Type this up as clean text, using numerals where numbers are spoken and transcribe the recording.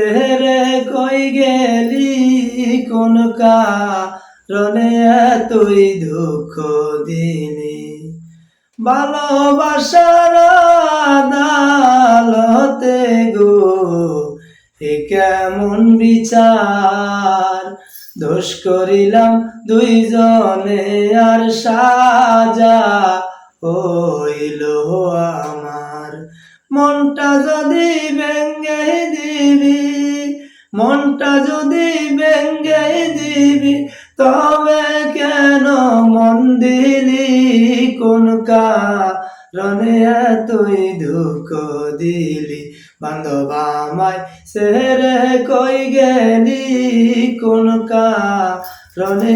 সেরে কই গেলি কোন কারণে তুই দুঃখ দিলি ভালোবাসার আদালতে গো এ কেমন বিচার দোষ করিলাম দুইজনে আর সাজা হইল আমার মনটা যদি ভেঙে দিবি মনটা যদি ভেঙে দিবি তবে কেন মন দিলি কোন কারণে তুই দুঃখ দিলি বান্ধব আমায় ছেড়ে কই গেলি কোন কারণে